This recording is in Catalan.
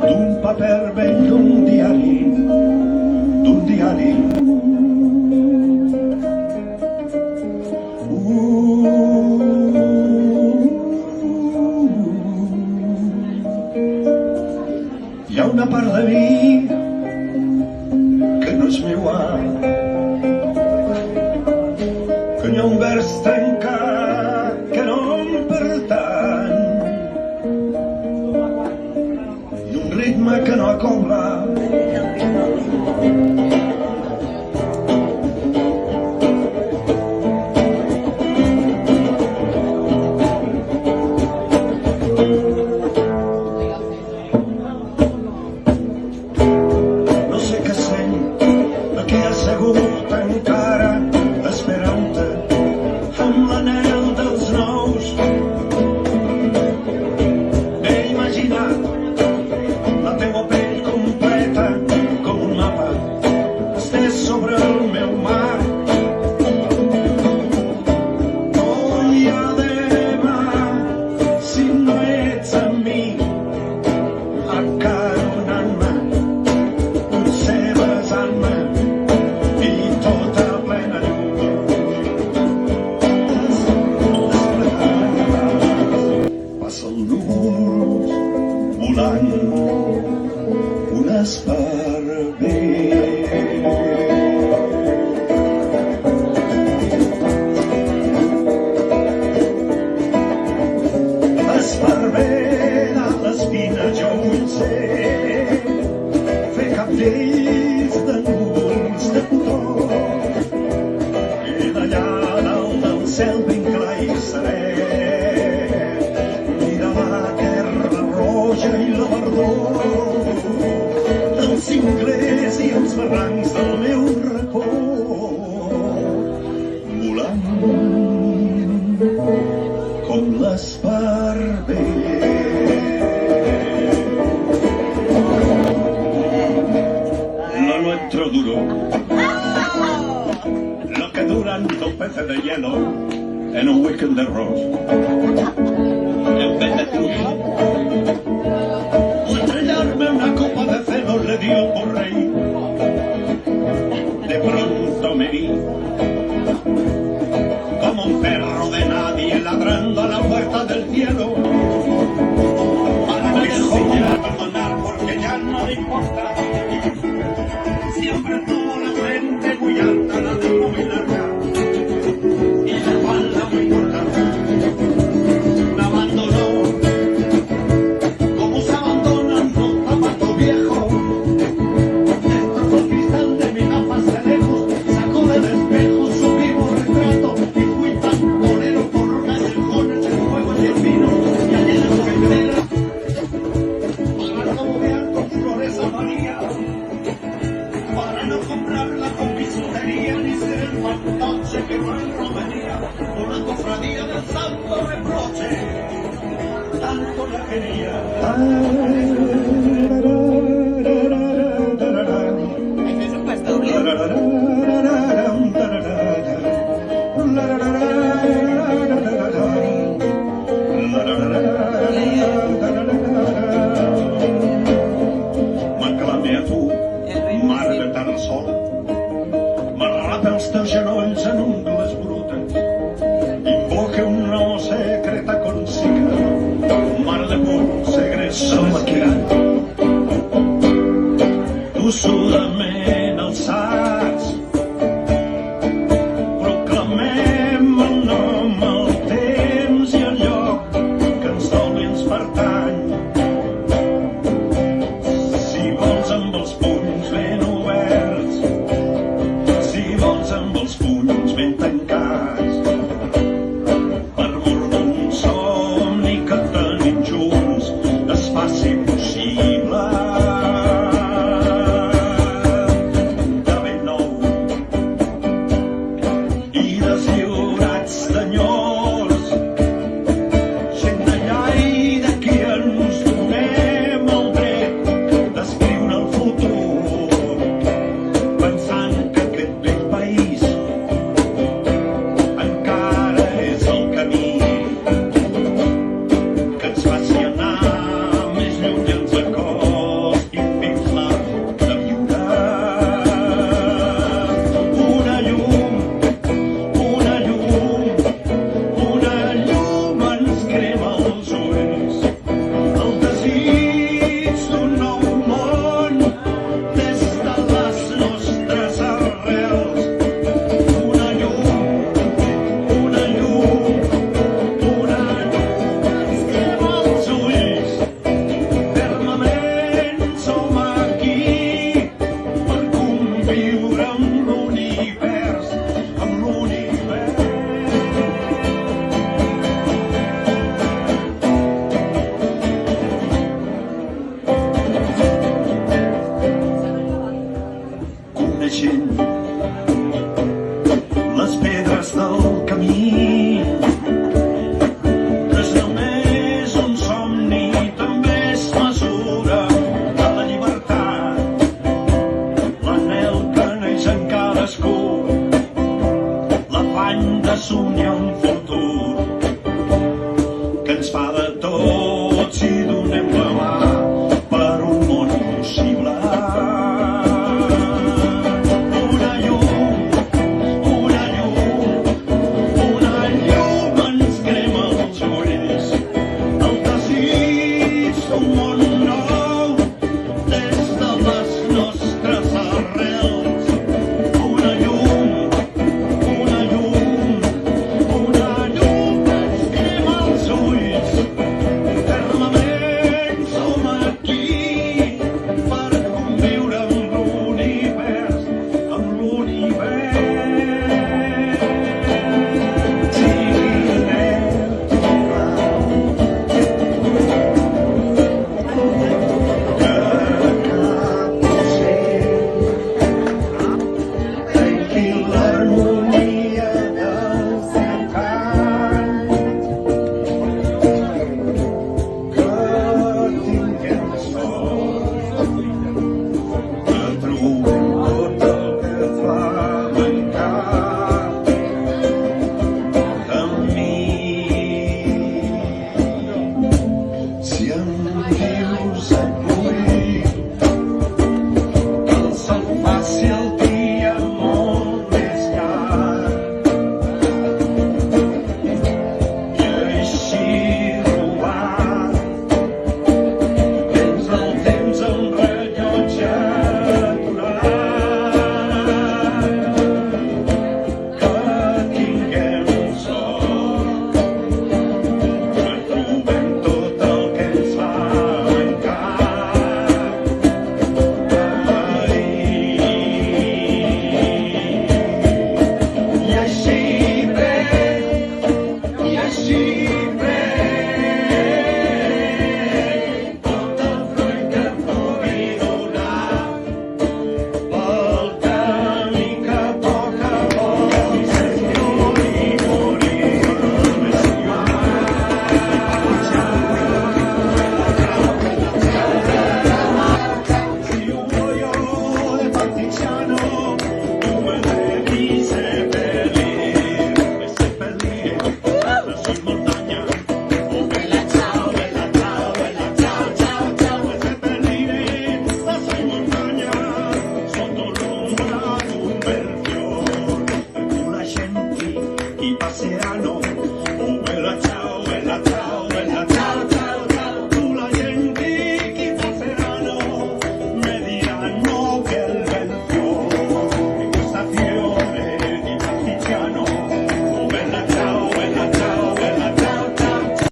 d'un paper vell d'un diari. Hi ha una part de mi que no és meua, que hi ha un vers trencat que no em pertany i un ritme que no acobla. Encara esperant-te amb l'anel dels nous. He imaginat la teua pell completa com un mapa estès sobre el meu mar. Oh, i a demà, si no ets amb mi, acaronant-me, potser besant-me, un esparver. Esparver de l'espina jo vull ser, fer capdells de núvols de cotó, i d'allà dalt del cel ben clar hi seré, mira la terra roja i la verdor dels cinglers i els barrancs del meu racó, volant com l'esparver. Lo nuestro duró lo que duran dos peces de hielo en un weekend de arroz. En vez de triunfar o estrellarme una copa de celos le dio por rey. De pronto me vi como un perro de nadie ladrando a la puerta del cielo. Para no decirle a perdonar porque ya no le importa. Siempre tuvo la frente muy alta, la lengua muy larga y la espalda muy corta. Me abandonó como se abandonan los zapatos viejos. Destrozó el cristal de mis gafas de lejos, sacó del espejo su vivo retrato y fui tan bolero por callejones en fuego y en vino y allí en su cartera para no bobear con flores a María, para no comprarla con bisutería ni ser el fantoche que no es romería por la cofradía del santo reproche. Tanto la quería. Eso pues doble. M'enclame a tu, mare de tan sola, m'arrapa els teus genolls en ungles brutes, invoca un no secreta consigna, un mar de punts segrets maquillant, tossudament alçats, proclamem el nom, el temps i el lloc que ens dol i ens pertany. Si vols amb els punys ben oberts, si vols amb els punys ben tancats, per mor d'un somni que tenim junts es faci possible. De ben nou i deslliurats d'enyors, gent d'allà i d'aquí ens donem el dret d'escriure el futur, pensant que aquest vell país encara és el camí que ens faci anar més un món nou des de les nostres arrels. Una llum que ens crema els ulls. Fermament som aquí per conviure amb l'univers, l'harmonia del seu cant. Que tinguem sort, que trobem tot el que fa mancar. Camí, si en viu